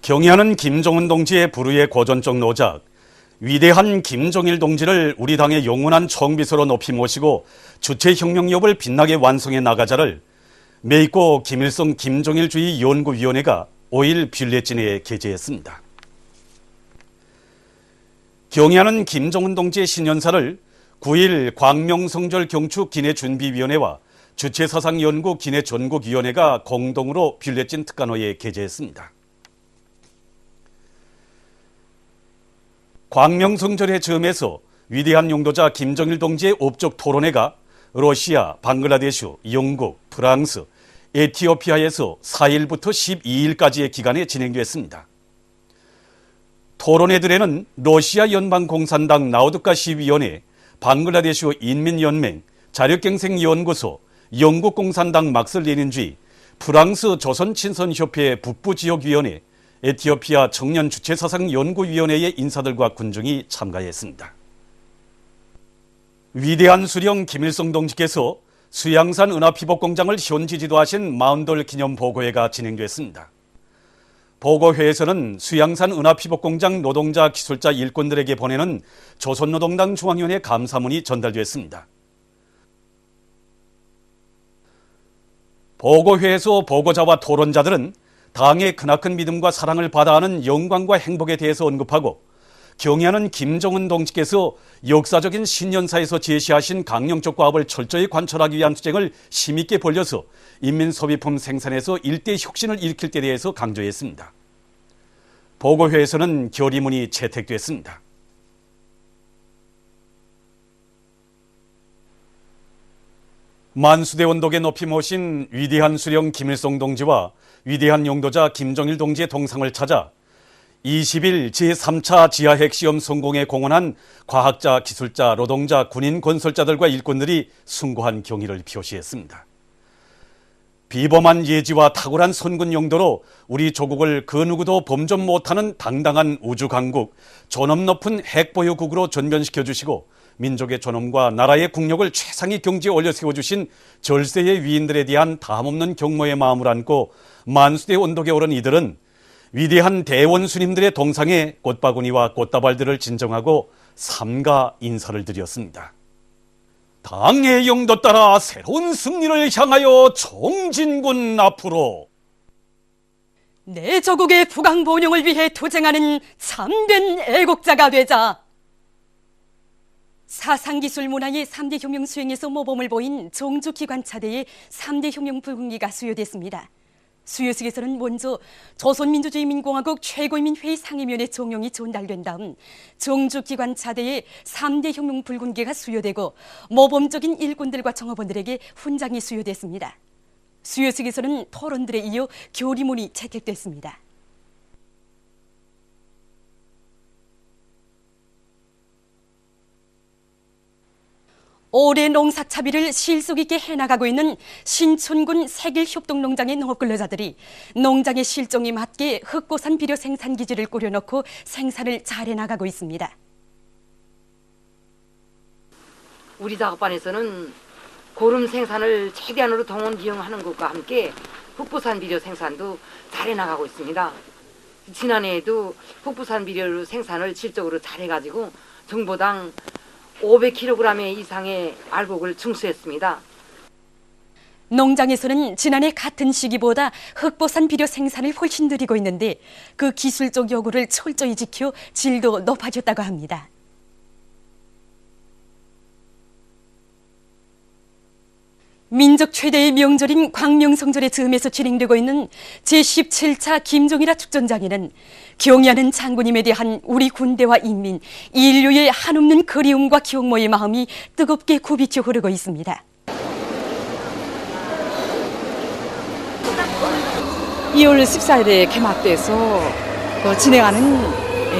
경의하는 김정은 동지의 불후의 고전적 노작, 위대한 김정일 동지를 우리 당의 영원한 총비서로 높이 모시고 주체혁명력을 빛나게 완성해 나가자를 매있고 김일성 김정일주의 연구위원회가 5일 빌레진에 게재했습니다. 경의하는 김정은 동지의 신년사를 9일 광명성절 경축 기내준비위원회와 주체사상연구 기내전국위원회가 공동으로 빌레진 특간호에 게재했습니다. 광명성절의 즈음에서 위대한 용도자 김정일 동지의 업적 토론회가 러시아, 방글라데시, 영국, 프랑스, 에티오피아에서 4일부터 12일까지의 기간에 진행됐습니다. 토론회들에는 러시아 연방공산당 나우드카시위원회, 방글라데시 인민연맹, 자력갱생연구소, 영국 공산당 막스 레닌주의, 프랑스 조선친선협회 북부지역위원회, 에티오피아 청년주체사상연구위원회의 인사들과 군중이 참가했습니다. 위대한 수령 김일성 동지께서 수양산 은하피복공장을 현지 지도하신 마운돌 기념보고회가 진행됐습니다. 보고회에서는 수양산 은하피복공장 노동자 기술자 일꾼들에게 보내는 조선노동당 중앙위원회 감사문이 전달됐습니다. 보고회에서 보고자와 토론자들은 당의 크나큰 믿음과 사랑을 받아하는 영광과 행복에 대해서 언급하고 경의하는 김정은 동지께서 역사적인 신년사에서 제시하신 강령적 과업을 철저히 관철하기 위한 투쟁을 힘있게 벌려서 인민소비품 생산에서 일대 혁신을 일으킬 때 대해서 강조했습니다. 보고회에서는 결의문이 채택됐습니다. 만수대 원독에 높이 모신 위대한 수령 김일성 동지와 위대한 용도자 김정일 동지의 동상을 찾아 20일 제3차 지하핵시험 성공에 공헌한 과학자, 기술자, 노동자, 군인, 건설자들과 일꾼들이 숭고한 경의를 표시했습니다. 비범한 예지와 탁월한 선군 용도로 우리 조국을 그 누구도 범접 못하는 당당한 우주강국, 존엄 높은 핵보유국으로 전변시켜주시고 민족의 존엄과 나라의 국력을 최상위 경지에 올려 세워주신 절세의 위인들에 대한 다함없는 경모의 마음을 안고 만수대 원독에 오른 이들은 위대한 대원수님들의 동상에 꽃바구니와 꽃다발들을 진정하고 삼가 인사를 드렸습니다. 당의 영도 따라 새로운 승리를 향하여 총진군 앞으로. 내 조국의 부강본영을 위해 투쟁하는 참된 애국자가 되자. 사상기술 문화의 3대 혁명 수행에서 모범을 보인 정주기관차대의 3대 혁명 불군기가 수여됐습니다. 수여식에서는 먼저 조선민주주의민공화국 최고인민회의 상임위원회 종용이 전달된 다음 정주기관차대의 3대 혁명 불군기가 수여되고 모범적인 일꾼들과 정업원들에게 훈장이 수여됐습니다. 수여식에서는 토론들에 이어 결의문이 채택됐습니다. 올해 농사차비를 실속 있게 해나가고 있는 신촌군 세길협동농장의 농업근로자들이 농장의 실종에 맞게 흑고산 비료 생산기지를 꾸려놓고 생산을 잘 해나가고 있습니다. 우리 작업반에서는 고름 생산을 최대한으로 동원 이용하는 것과 함께 흑고산 비료 생산도 잘 해나가고 있습니다. 지난해에도 흑고산 비료 생산을 질적으로 잘 해가지고 정보당 500kg 이상의 알곡을 증수했습니다. 농장에서는 지난해 같은 시기보다 흑보산 비료 생산을 훨씬 늘리고 있는데 그 기술적 요구를 철저히 지켜 질도 높아졌다고 합니다. 민족 최대의 명절인 광명성절의 즈음에서 진행되고 있는 제17차 김종일화 축전장에는 경의하는 장군님에 대한 우리 군대와 인민, 인류의 한없는 그리움과 경모의 마음이 뜨겁게 굽이쳐 흐르고 있습니다. 2월 14일에 개막돼서 진행하는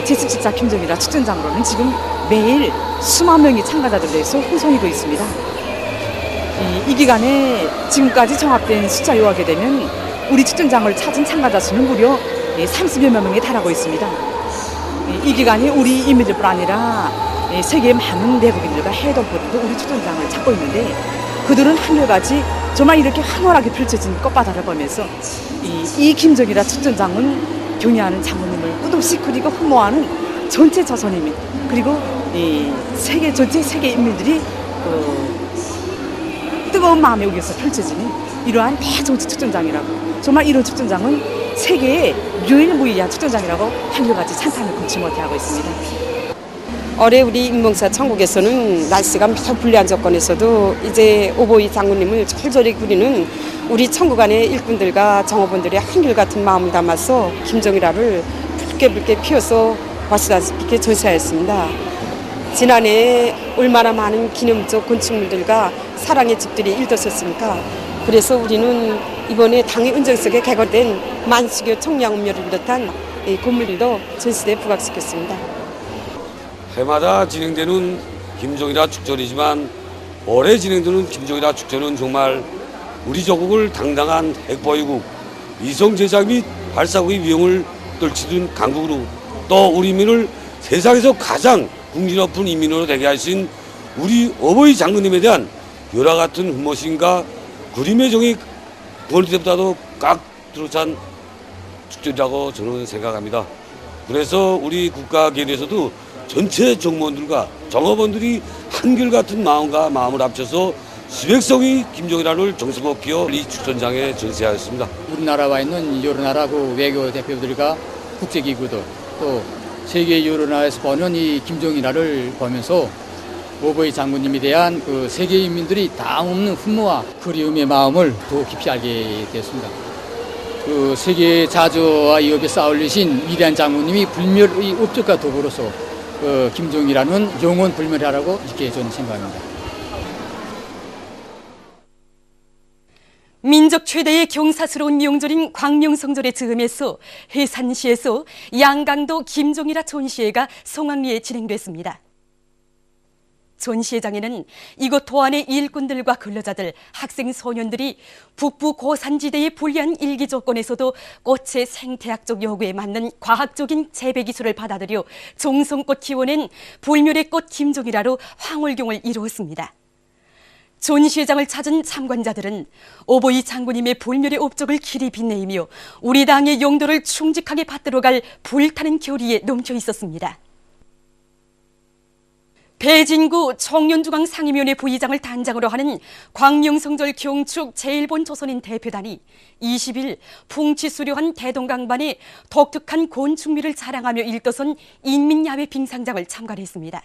제17차 김정일화 축전장으로는 지금 매일 수만 명의 참가자들로 해서 호송이고 있습니다. 이 기간에 지금까지 정합된 숫자 요하게 되면 우리 축전장을 찾은 참가자 수는 무려 30여 명에 달하고 있습니다. 이 기간에 우리 인민들뿐 아니라 세계의 많은 내국인들과 해동포들도 우리 축전장을 찾고 있는데 그들은 한결같이 정말 이렇게 황홀하게 펼쳐진 꽃바다를 보면서 이 김정일화 축전장은 경애하는 장군님을 끝없이 그리고 흠모하는 전체 조선인민 그리고 이 세계 전체 세계 인민들이 뜨거운 마음에 여기서 펼쳐지는 이러한 대정치 축전장이라고 정말 이런 축전장은 세계의 유일무이한 축전장이라고 한결같이 찬탄을 금치 못해 하고 있습니다. 올해 우리 인봉사 천국에서는 날씨가 매우 불리한 조건에서도 이제 오보이 장군님을 철저히 그리는 우리 천국 안의 일꾼들과 정호원들의 한결같은 마음을 담아서 김정일화를 붉게 피워서 보시다시피 이렇게 전시하였습니다. 지난해 얼마나 많은 기념적 건축물들과 사랑의 집들이 일떴었습니까? 그래서 우리는 이번에 당의 은정 속에 개거된 만수교 청량음료를 비롯한 이 건물들도 전시대에 부각시켰습니다. 해마다 진행되는 김정일화 축전이지만 올해 진행되는 김정일화 축전은 정말 우리 조국을 당당한 핵보유국, 위성 제작 및 발사국의 위험을 떨치던 강국으로 또 우리 인민을 세상에서 가장 국리 높은 인민으로 되게 하신 우리 어버이 장군님에 대한 열화 같은 흠모심과 그림의 정이 어느 때보다도 꽉 들어찬 축전이라고 저는 생각합니다. 그래서 우리 국가계에서도 전체 정무원들과 정업원들이 한결같은 마음과 마음을 합쳐서 수백성의 김정일화를 정성껏 기어 이 축전장에 전시하였습니다. 우리나라와 있는 여러 나라 그 외교 대표들과 국제기구들 또 세계 여러 나라에서 보는 이 김정일화를 보면서 오보이 장군님에 대한 그 세계 인민들이 다음없는 흠모와 그리움의 마음을 더 깊이 알게 되었습니다. 그 세계 자주와 위협에 쌓아올리신 위대한 장군님이 불멸의 업적과 더불어서 김정일화는 영원 불멸하라고 이렇게 저는 생각합니다. 민족 최대의 경사스러운 명절인 광명성절의 즈음에서 해산시에서 양강도 김종일화 전시회가 성황리에 진행됐습니다. 전시회장에는 이곳 도안의 일꾼들과 근로자들, 학생, 소년들이 북부 고산지대의 불리한 일기 조건에서도 꽃의 생태학적 요구에 맞는 과학적인 재배 기술을 받아들여 정성껏 키워낸 불멸의 꽃 김종일화로 황홀경을 이루었습니다. 전시회장을 찾은 참관자들은 오보이 장군님의 불멸의 업적을 길이 빛내이며 우리 당의 용도를 충직하게 받들어갈 불타는 결의에 넘쳐 있었습니다. 배진구 청년중앙 상임위원회 부의장을 단장으로 하는 광명성절 경축 제1본 조선인 대표단이 20일 풍치 수려한 대동강반의 독특한 건축미를 자랑하며 일떠선 인민야외 빙상장을 참관했습니다.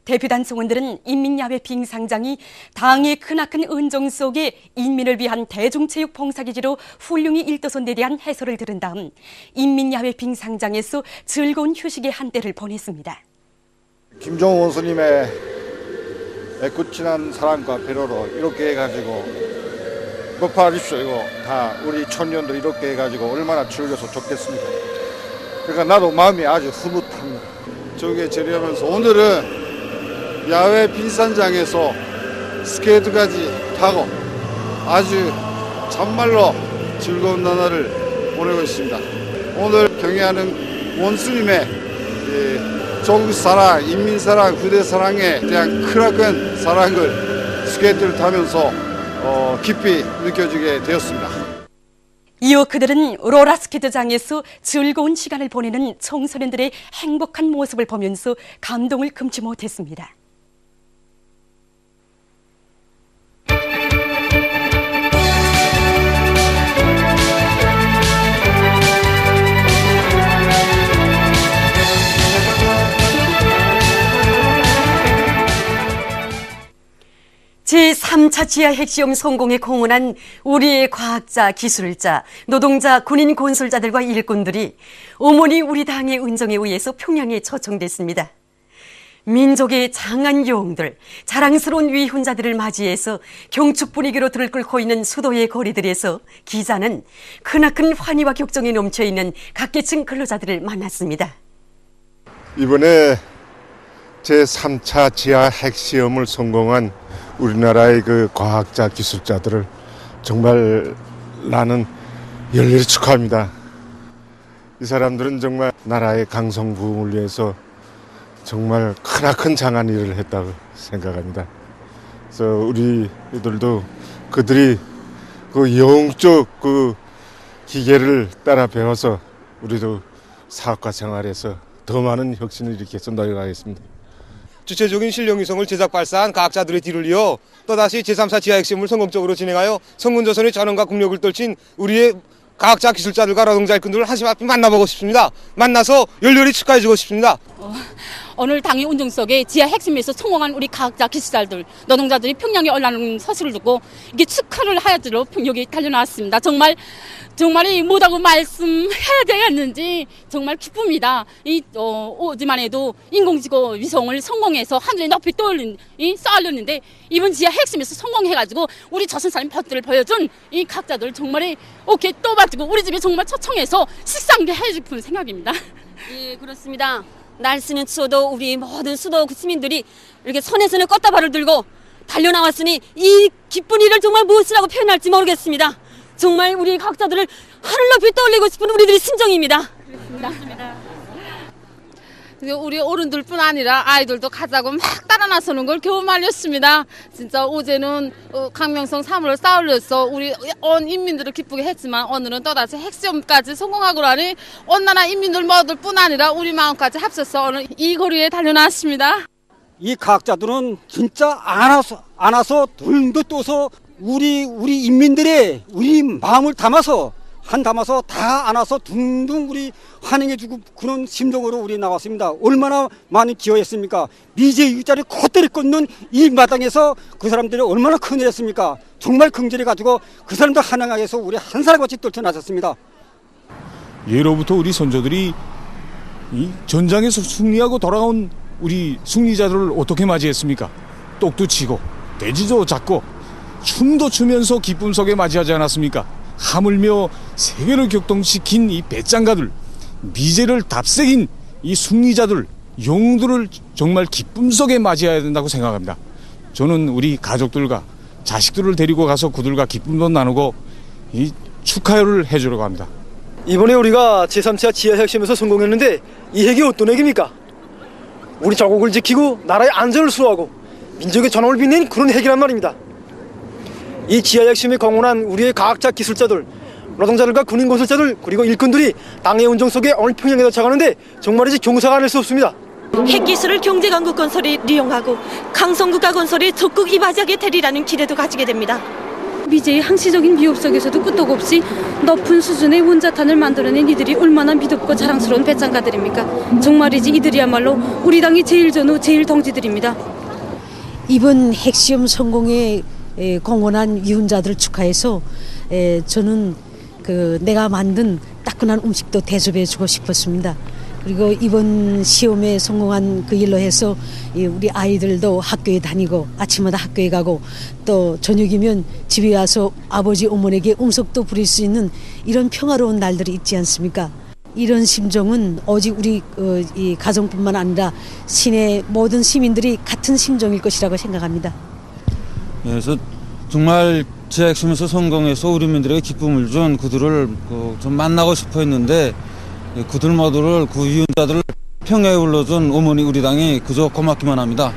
대표단 성원들은 인민야외 빙상장이 당의 크나큰 은정 속에 인민을 위한 대중체육 봉사기지로 훌륭히 일떠선 데 대한 해설을 들은 다음 인민야외 빙상장에서 즐거운 휴식의 한때를 보냈습니다. 김정은 원수님의 애꿎지난 사랑과 배려로 이렇게 해가지고 이거 봐주십시오. 이거 다 우리 청년들 이렇게 해가지고 얼마나 즐겨서 좋겠습니까. 그러니까 나도 마음이 아주 흐뭇합니다. 저게 제리하면서 오늘은 야외 빙산장에서 스케이트까지 타고 아주 정말로 즐거운 나날을 보내고 있습니다. 오늘 경애하는 원수님의 조국 사랑, 인민 사랑, 부대 사랑에 대한 크나큰 사랑을 스케이트를 타면서 깊이 느껴지게 되었습니다. 이어 그들은 롤러스케이트장에서 즐거운 시간을 보내는 청소년들의 행복한 모습을 보면서 감동을 금치 못했습니다. 제3차 지하 핵시험 성공에 공헌한 우리의 과학자, 기술자, 노동자, 군인 건설자들과 일꾼들이 어머니 우리 당의 은정에 의해서 평양에 초청됐습니다. 민족의 장한 영웅들, 자랑스러운 위훈자들을 맞이해서 경축 분위기로 들끓고 있는 수도의 거리들에서 기자는 크나큰 환희와 격정이 넘쳐있는 각계층 근로자들을 만났습니다. 이번에 제3차 지하 핵시험을 성공한 우리나라의 그 과학자, 기술자들을 정말 나는 열렬히 축하합니다. 이 사람들은 정말 나라의 강성부흥을 위해서 정말 크나큰 장한 일을 했다고 생각합니다. 그래서 우리들도 그들이 그 영적 그 기계를 따라 배워서 우리도 사학과 생활에서 더 많은 혁신을 일으켜서 나아가겠습니다. 주체적인 실력 유성을 제작 발사한 과학자들의 뒤를 이어 또다시 제3차 지하 핵시험을 성공적으로 진행하여 성군조선의 전원과 국력을 떨친 우리의 과학자 기술자들과 노동자 일꾼들을 한심 앞에 만나보고 싶습니다. 만나서 열렬히 축하해주고 싶습니다. 오늘 당의 운동 속에 지하 핵심에서 성공한 우리 과학자 기술자들, 노동자들이 평양에 올라오는 소식을 듣고 이게 축하를 하여들어 여기 달려나왔습니다. 정말 뭐라고 말씀해야 되겠는지 정말 기쁩니다. 어제만 해도 인공지구 위성을 성공해서 하늘에 높이 쌓으려는데 이번 지하 핵심에서 성공해가지고 우리 조선사님 것들을 보여준 이 과학자들 정말 오케이 또 봐주고 우리 집에 정말 초청해서 식사하게 해줄 생각입니다. 예, 그렇습니다. 날씨는 추워도 우리 모든 수도 시민들이 이렇게 손에 꽃다발을 들고 달려나왔으니 이 기쁜 일을 정말 무엇이라고 표현할지 모르겠습니다. 정말 우리 과학자들을 하늘 높이 떠올리고 싶은 우리들의 심정입니다. 그렇습니다. 우리 어른들뿐 아니라 아이들도 가자고 막 따라 나서는 걸 겨우 말렸습니다. 진짜 어제는 강명성 3호를 쌓으려서 우리 온 인민들을 기쁘게 했지만 오늘은 또다시 핵시험까지 성공하고 나니 온 나라 인민들 모두뿐 아니라 우리 마음까지 합쳐서 오늘 이 거리에 달려나왔습니다. 이 과학자들은 진짜 안아서 둥둥 떠서 우리 인민들의 우리 마음을 담아서 다 안아서 둥둥 우리 환영해주고 그런 심정으로 우리 나왔습니다. 얼마나 많이 기여했습니까? 미제 일자리 콧대를 꽂는 이 마당에서 그 사람들이 얼마나 큰일 했습니까? 정말 긍지를 가지고 그 사람들 환영하기 위해서 우리 한 사람같이 떨쳐나섰습니다. 예로부터 우리 선조들이 이 전장에서 승리하고 돌아온 우리 승리자들을 어떻게 맞이했습니까? 똑도 치고 돼지도 잡고 춤도 추면서 기쁨 속에 맞이하지 않았습니까? 하물며 세계를 격동시킨 이 배짱가들, 미제를 답새긴 이 승리자들, 영웅들을 정말 기쁨 속에 맞이해야 된다고 생각합니다. 저는 우리 가족들과 자식들을 데리고 가서 그들과 기쁨도 나누고 이 축하를 해주려고 합니다. 이번에 우리가 제3차 지하 핵심에서 성공했는데 이 핵이 어떤 핵입니까? 우리 자국을 지키고 나라의 안전을 수호하고 민족의 전원을 빛낸 그런 핵이란 말입니다. 이 지하 핵심에 공헌한 우리의 과학자 기술자들, 노동자들과 군인 건설자들 그리고 일꾼들이 당의 운정 속에 오늘 평양에 도착하는데 정말이지 경사가 아닐 수 없습니다. 핵기술을 경제강국 건설이 이용하고 강성국가 건설이 적극 이바지하게 되리라는 기대도 가지게 됩니다. 미제의 항시적인 위협 속에서도 끄떡없이 높은 수준의 원자탄을 만들어낸 이들이 얼마나 믿음고 자랑스러운 배짱가들입니까? 정말이지 이들이야말로 우리 당의 제일 전후 제일 동지들입니다. 이번 핵시험 성공에 공헌한 유훈자들을 축하해서 저는 내가 만든 따끈한 음식도 대접해주고 싶었습니다. 그리고 이번 시험에 성공한 그 일로 해서 우리 아이들도 학교에 다니고 아침마다 학교에 가고 또 저녁이면 집에 와서 아버지 어머니에게 음식도 부릴 수 있는 이런 평화로운 날들이 있지 않습니까? 이런 심정은 오직 우리 이 가정뿐만 아니라 시내 모든 시민들이 같은 심정일 것이라고 생각합니다. 그래서 정말 지하 핵심에서 성공해서 우리 민들에게 기쁨을 준 그들을 좀 만나고 싶어 했는데 그들 모두를 그 유언자들을 평야에 불러준 어머니 우리 당이 그저 고맙기만 합니다.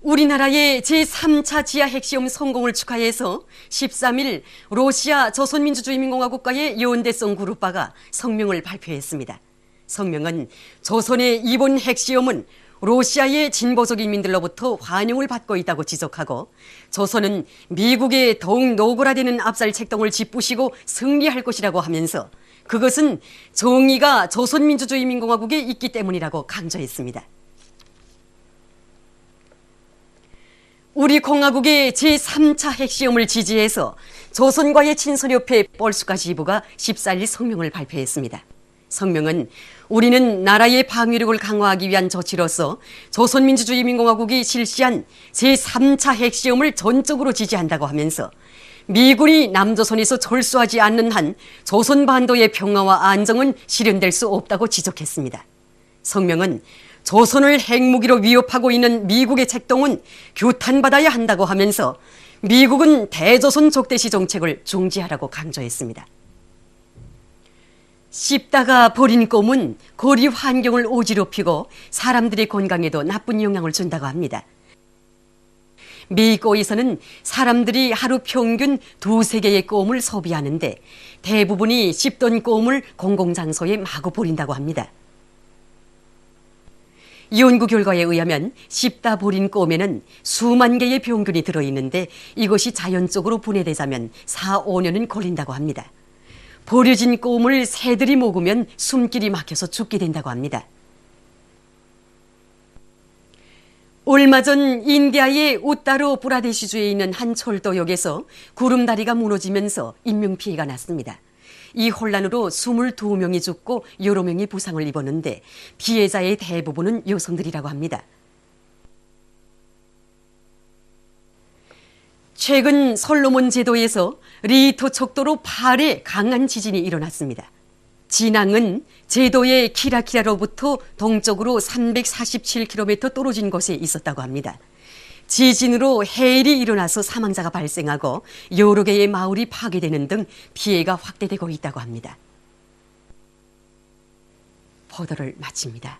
우리나라의 제3차 지하 핵시험 성공을 축하해서 13일 러시아 조선민주주의인민공화국과의 연대성 그룹바가 성명을 발표했습니다. 성명은 조선의 이번 핵시험은 러시아의 진보적 인민들로부터 환영을 받고 있다고 지적하고 조선은 미국의 더욱 노골화되는 압살 책동을 짓부시고 승리할 것이라고 하면서 그것은 정의가 조선민주주의인민공화국에 있기 때문이라고 강조했습니다. 우리 공화국의 제3차 핵시험을 지지해서 조선과의 친선협회 뻘수가 지부가 14일 성명을 발표했습니다. 성명은 우리는 나라의 방위력을 강화하기 위한 조치로서 조선민주주의인민공화국이 실시한 제3차 핵시험을 전적으로 지지한다고 하면서 미군이 남조선에서 철수하지 않는 한 조선반도의 평화와 안정은 실현될 수 없다고 지적했습니다. 성명은 조선을 핵무기로 위협하고 있는 미국의 책동은 규탄받아야 한다고 하면서 미국은 대조선 적대시 정책을 중지하라고 강조했습니다. 씹다가 버린 껌은 거리 환경을 어지럽히고 사람들의 건강에도 나쁜 영향을 준다고 합니다. 미고에서는 사람들이 하루 평균 2~3개의 껌을 소비하는데 대부분이 씹던 껌을 공공장소에 마구 버린다고 합니다. 연구 결과에 의하면 씹다 버린 껌에는 수만 개의 병균이 들어있는데 이것이 자연적으로 분해되자면 4~5년은 걸린다고 합니다. 버려진 껌을 새들이 먹으면 숨길이 막혀서 죽게 된다고 합니다. 얼마 전 인디아의 우따르 브라데시주에 있는 한 철도역에서 구름다리가 무너지면서 인명피해가 났습니다. 이 혼란으로 22명이 죽고 여러 명이 부상을 입었는데 피해자의 대부분은 여성들이라고 합니다. 최근 솔로몬 제도에서 리히터 척도로 8회 강한 지진이 일어났습니다. 진앙은 제도의 키라키라로부터 동쪽으로 347km 떨어진 곳에 있었다고 합니다. 지진으로 해일이 일어나서 사망자가 발생하고 여러 개의 마을이 파괴되는 등 피해가 확대되고 있다고 합니다. 보도를 마칩니다.